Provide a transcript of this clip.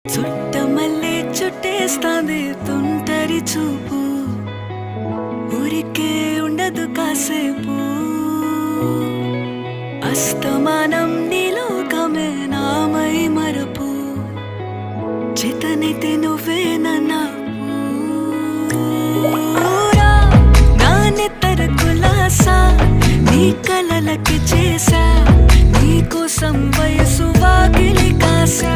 చుట్టమల్లే చుట్టేస్తాంది తుంటరి చూపు, ఊరికే ఉండదు కాసేపు. అస్తమానం నీలోకమే నామై మరపు, చేతనైతే నువ్వే నా నెత్తర కులాసా, నీ కలలకి చేసా, నీ కోసం వయసు వాకిలి కాసా.